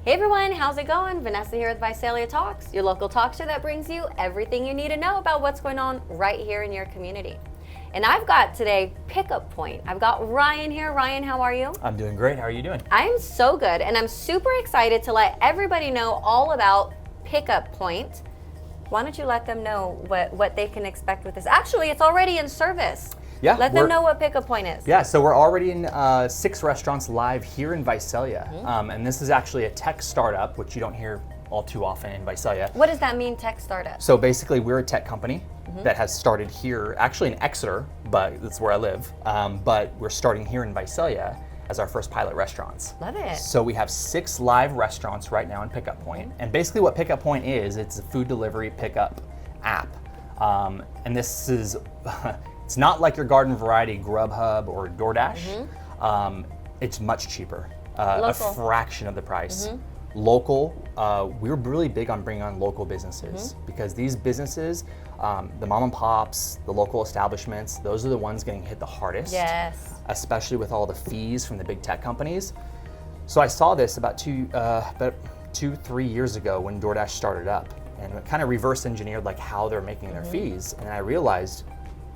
Hey everyone, how's it going? Vanessa here with Visalia Talks, your local talk show that brings you everything you need to know about what's going on right here in your community. And I've got today Pickup Pointe. I've got Ryan here. Ryan, how are you? I'm doing great. How are you doing? I'm so good, and I'm super excited to let everybody know all about Pickup Pointe. Why don't you let them know what they can expect with this? Actually, it's already in service. Yeah. Let them know what Pickup Pointe is. Yeah, so we're already in 6 restaurants live here in Visalia. And this is actually a tech startup, which you don't hear all too often in Visalia. What does that mean, tech startup? So basically, we're a tech company that has started here, actually in Exeter, but that's where I live. But we're starting here in Visalia as our first pilot restaurants. Love it. So we have 6 live restaurants right now in Pickup Pointe. And basically what Pickup Pointe is, it's a food delivery pickup app. And this is, it's not like your garden variety Grubhub or DoorDash. It's much cheaper, a fraction of the price. Local, we're really big on bringing on local businesses because these businesses, the mom and pops, the local establishments, those are the ones getting hit the hardest. Yes. Especially with all the fees from the big tech companies. So I saw this about 2-3 years ago when DoorDash started up, and it kind of reverse engineered like how they're making their fees, and I realized,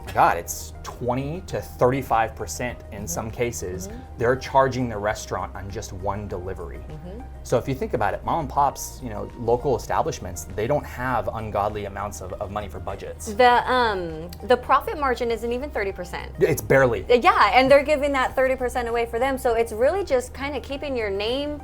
my God, it's 20 to 35% in some cases. They're charging the restaurant on just one delivery. So if you think about it, mom and pops, local establishments, they don't have ungodly amounts of money for budgets. The profit margin isn't even 30%. It's barely. Yeah, and they're giving that 30% away for them. So it's really just kind of keeping your name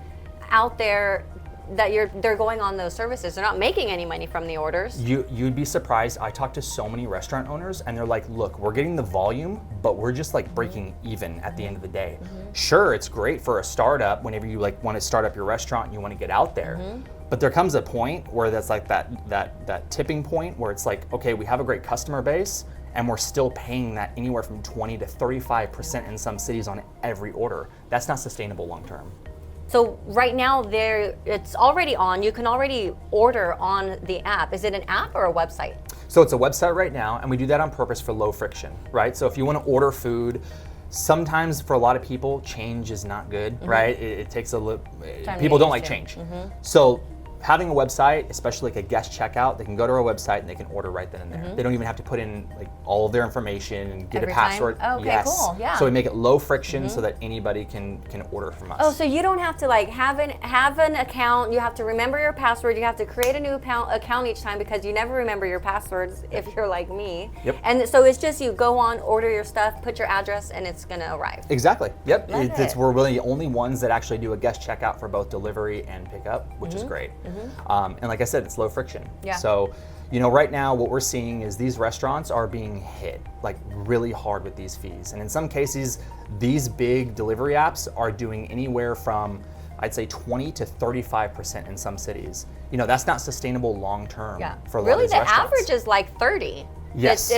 out there that they're going on those services. They're not making any money from the orders. You'd be surprised. I talk to so many restaurant owners and they're like, look, we're getting the volume, but we're just like breaking even at the end of the day. Sure, it's great for a startup whenever you like want to start up your restaurant and you want to get out there. But there comes a point where that's like that tipping point where it's like, okay, we have a great customer base and we're still paying that anywhere from 20 to 35% in some cities on every order. That's not sustainable long term. So right now it's already on. You can already order on the app. Is it an app or a website? So it's a website right now, and we do that on purpose for low friction, right? So if you want to order food, sometimes for a lot of people, change is not good, right? It takes a little, people don't like change. So having a website, especially like a guest checkout, they can go to our website and they can order right then and there. They don't even have to put in like all of their information and get Every a password. time? Okay, cool, yeah. So we make it low friction so that anybody can order from us. Oh, so you don't have to like have an account. You have to remember your password. You have to create a new account each time because you never remember your passwords if you're like me. Yep. And so it's just you go on, order your stuff, put your address, and it's gonna arrive. Exactly. Yep. Love We're really the only ones that actually do a guest checkout for both delivery and pickup, which is great. And like I said, it's low friction. Yeah. So, right now what we're seeing is these restaurants are being hit like really hard with these fees. And in some cases, these big delivery apps are doing anywhere from, I'd say 20 to 35% in some cities. That's not sustainable long term for a lot of these restaurants. Really, the average is like 30. Yes.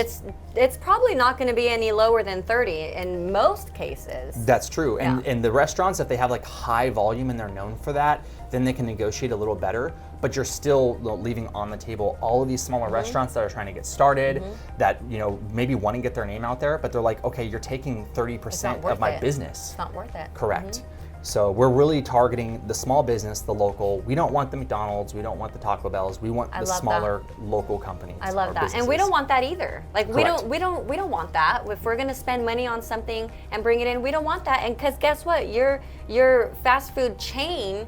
It's probably not going to be any lower than 30 in most cases. That's true. And the restaurants, if they have like high volume and they're known for that, then they can negotiate a little better. But you're still leaving on the table all of these smaller restaurants that are trying to get started, that maybe want to get their name out there, but they're like, okay, you're taking 30% of my business. It's not worth it. Correct. So we're really targeting the small business, the local. We don't want the McDonald's, we don't want the Taco Bells. We want the smaller local companies. I love that. And we don't want that either. Like we don't want that. If we're going to spend money on something and bring it in, we don't want that. And cuz guess what? Your fast food chain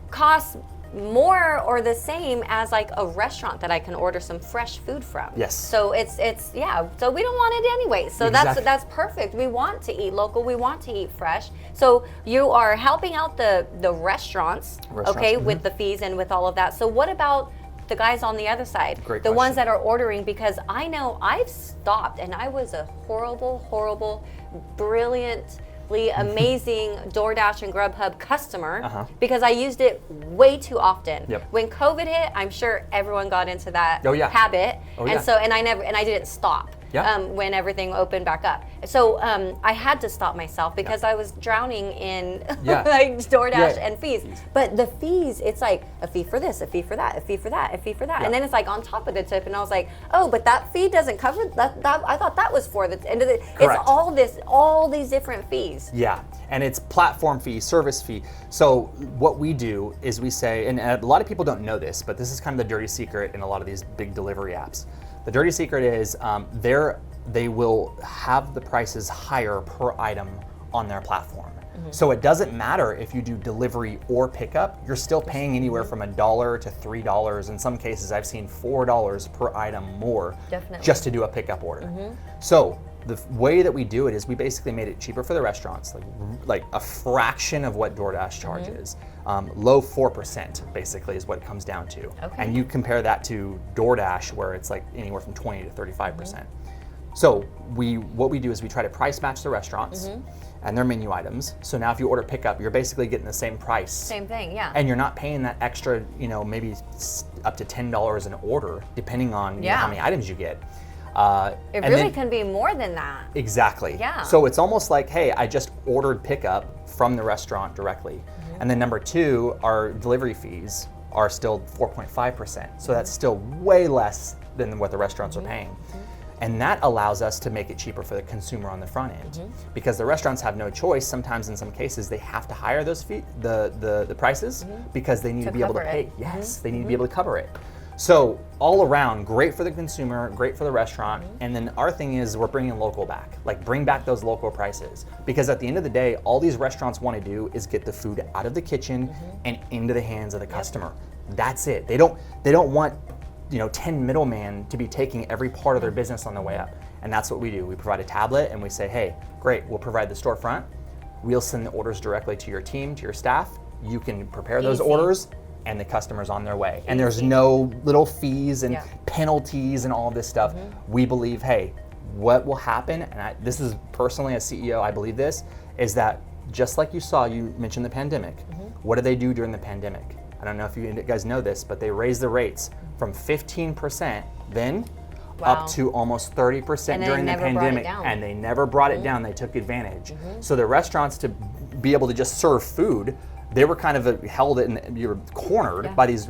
costs more or the same as like a restaurant that I can order some fresh food from. Yes. So it's so we don't want it anyway. So that's perfect. We want to eat local, we want to eat fresh. So you are helping out the restaurants, okay, with the fees and with all of that. So what about the guys on the other side? Great the question. ones that are ordering, because I know I've stopped and I was a horrible, brilliant, amazing DoorDash and Grubhub customer because I used it way too often. When COVID hit, I'm sure everyone got into that habit. And I didn't stop. when everything opened back up. So I had to stop myself because I was drowning in like DoorDash and fees. But the fees, it's like a fee for this, a fee for that, a fee for that, a fee for that. And then it's like on top of the tip. And I was like, oh, but that fee doesn't cover that. I thought that was for the end of the, it's all these different fees. Yeah, and it's platform fee, service fee. So what we do is we say, and a lot of people don't know this, but this is kind of the dirty secret in a lot of these big delivery apps. The dirty secret is they will have the prices higher per item on their platform. So it doesn't matter if you do delivery or pickup, you're still paying anywhere from $1 to $3. In some cases, I've seen $4 per item more just to do a pickup order. So the way that we do it is we basically made it cheaper for the restaurants, like a fraction of what DoorDash charges. Low 4% basically is what it comes down to. And you compare that to DoorDash where it's like anywhere from 20 to 35%. So what we do is we try to price match the restaurants and their menu items. So now if you order pickup, you're basically getting the same price. Same thing, yeah. And you're not paying that extra, maybe up to $10 an order, depending on how many items you get. It really can be more than that. Exactly. Yeah. So it's almost like, hey, I just ordered pickup from the restaurant directly. And then number two, our delivery fees are still 4.5%. So that's still way less than what the restaurants are paying. And that allows us to make it cheaper for the consumer on the front end, because the restaurants have no choice. Sometimes, in some cases, they have to hire those the prices because they need to be able to pay. Yes, they need to be able to cover it. So all around, great for the consumer, great for the restaurant. And then our thing is we're bringing local back, like bring back those local prices, because at the end of the day, all these restaurants want to do is get the food out of the kitchen and into the hands of the customer. That's it. They don't want 10 middlemen to be taking every part of their business on the way up. And that's what we do. We provide a tablet and we say, hey, great, we'll provide the storefront. We'll send the orders directly to your team, to your staff. You can prepare those orders and the customer's on their way. And there's no little fees and penalties and all of this stuff. We believe, hey, what will happen, and this is personally as CEO, I believe this, is that just like you mentioned the pandemic, what did they do during the pandemic? I don't know if you guys know this, but they raised the rates from 15% then up to almost 30% during the pandemic, and they never brought it down. They took advantage. So the restaurants, to be able to just serve food, they were kind of held and you were cornered by these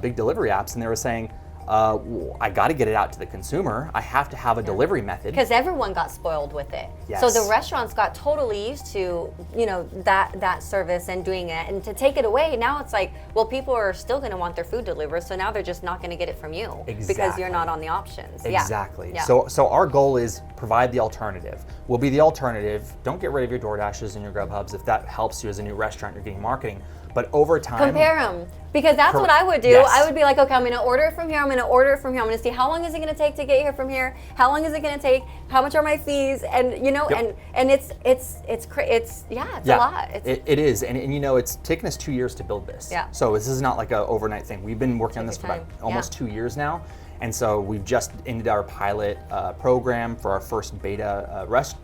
big delivery apps, and they were saying, I got to get it out to the consumer. I have to have a delivery method. Because everyone got spoiled with it. Yes. So the restaurants got totally used to, that service and doing it. And to take it away, now it's like, well, people are still going to want their food delivered. So now they're just not going to get it from you because you're not on the options. Exactly. Yeah. So our goal is provide the alternative. We'll be the alternative. Don't get rid of your DoorDashes and your Grubhubs. If that helps you as a new restaurant, you're getting marketing. But over time, compare them, because that's what I would do. Yes. I would be like, okay, I'm going to order it from here. I'm going to order it from here. I'm going to see how long is it going to take to get here from here. How long is it going to take? How much are my fees? And and it's a lot. It is, and it's taken us 2 years to build this. Yeah. So this is not like an overnight thing. We've been working on this for about almost 2 years now. And so we've just ended our pilot program for our first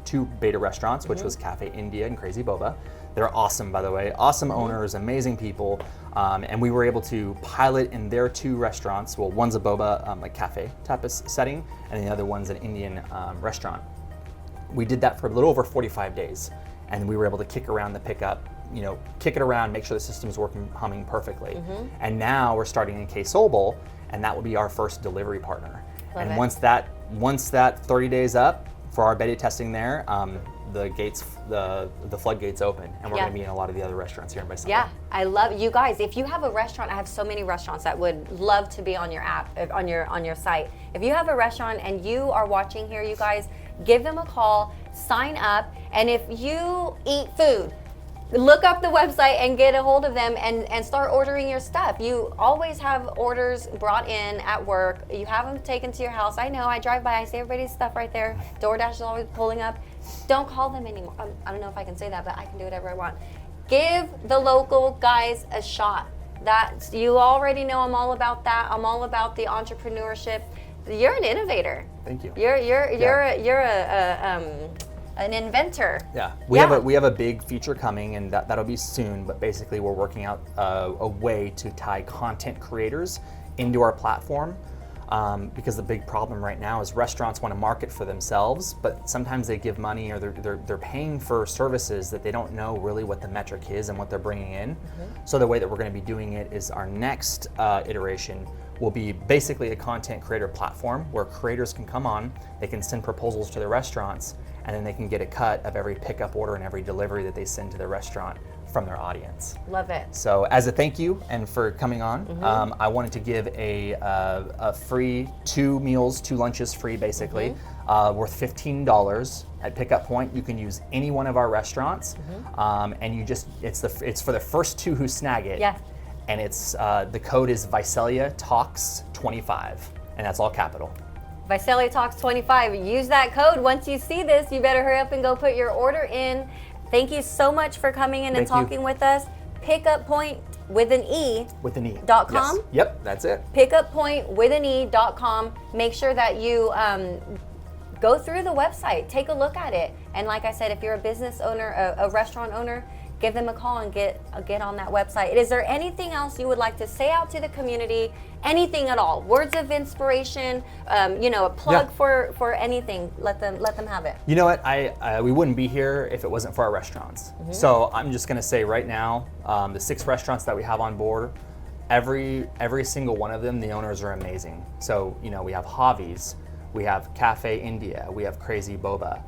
two beta restaurants, which was Cafe India and Crazy Boba. They're awesome, by the way. Awesome owners, amazing people. And we were able to pilot in their two restaurants. Well, one's a boba, like cafe type of setting, and the other one's an Indian restaurant. We did that for a little over 45 days. And we were able to kick around the pickup, kick it around, make sure the system's humming perfectly. And now we're starting in K-Sobel, and that will be our first delivery partner. Once that 30 days up for our beta testing there, the floodgates open, and we're going to be in a lot of the other restaurants here in Visalia. Yeah, I love you guys. If you have a restaurant, I have so many restaurants that would love to be on your app, on your site. If you have a restaurant and you are watching here, you guys, give them a call, sign up, and if you eat food, look up the website and get a hold of them and start ordering your stuff. You always have orders brought in at work. You have them taken to your house. I know, I drive by, I see everybody's stuff right there. DoorDash is always pulling up. Don't call them anymore. I don't know if I can say that, but I can do whatever I want. Give the local guys a shot. You already know I'm all about that. I'm all about the entrepreneurship. You're an innovator. Thank you. You're an inventor. Yeah, we have a big feature coming, and that'll be soon. But basically, we're working out a way to tie content creators into our platform. because the big problem right now is restaurants want to market for themselves, but sometimes they give money or they're paying for services that they don't know really what the metric is and what they're bringing in. So the way that we're going to be doing it is our next iteration will be basically a content creator platform where creators can come on, they can send proposals to their restaurants, and then they can get a cut of every pickup order and every delivery that they send to their restaurant from their audience. Love it. So as a thank you and for coming on, I wanted to give a free 2 meals, 2 lunches free basically, worth $15 at Pickup Pointe. You can use any one of our restaurants, and it's for the first 2 who snag it. Yeah. And it's the code is Visalia Talks 25, and that's all capital. Visalia Talks 25. Use that code. Once you see this, you better hurry up and go put your order in. Thank you so much for coming in and talking with us. Pickup Pointe with an E. With an E. .com. Yes. Yep, that's it. Pickup Pointe with an E.com. Make sure that you go through the website, take a look at it, and like I said, if you're a business owner, a restaurant owner, give them a call and get on that website. Is there anything else you would like to say out to the community? Anything at all? Words of inspiration? A plug for anything? Let them have it. You know what? We wouldn't be here if it wasn't for our restaurants. So I'm just going to say right now, the 6 restaurants that we have on board, every single one of them, the owners are amazing. So we have Javi's, we have Cafe India, we have Crazy Boba,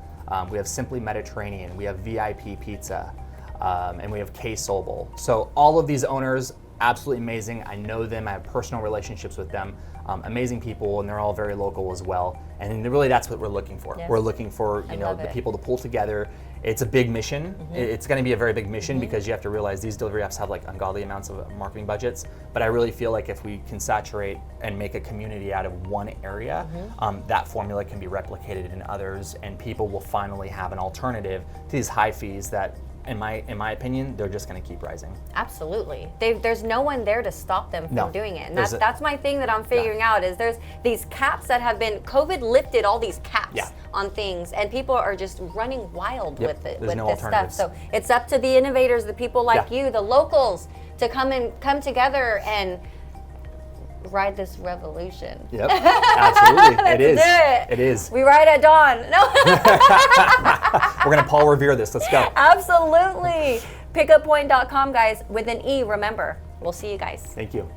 we have Simply Mediterranean, we have VIP Pizza. And we have K Sobel. So all of these owners, absolutely amazing. I know them. I have personal relationships with them. Amazing people, and they're all very local as well. And really, that's what we're looking for. Yes. We're looking for the people to pull together. It's a big mission. It's going to be a very big mission because you have to realize these delivery apps have like ungodly amounts of marketing budgets. But I really feel like if we can saturate and make a community out of one area, that formula can be replicated in others, and people will finally have an alternative to these high fees that, in my opinion, they're just going to keep rising. Absolutely. There's no one there to stop them from doing it. And that's my thing that I'm figuring out is there's these caps that have been, COVID lifted all these caps on things, and people are just running wild with it, with this stuff. So it's up to the innovators, the people like you, the locals, to come together and ride this revolution. Yep, absolutely. It is. It is. We ride at dawn. No. We're going to Paul Revere this. Let's go. Absolutely. Pickuppointe.com, guys, with an E, remember. We'll see you guys. Thank you.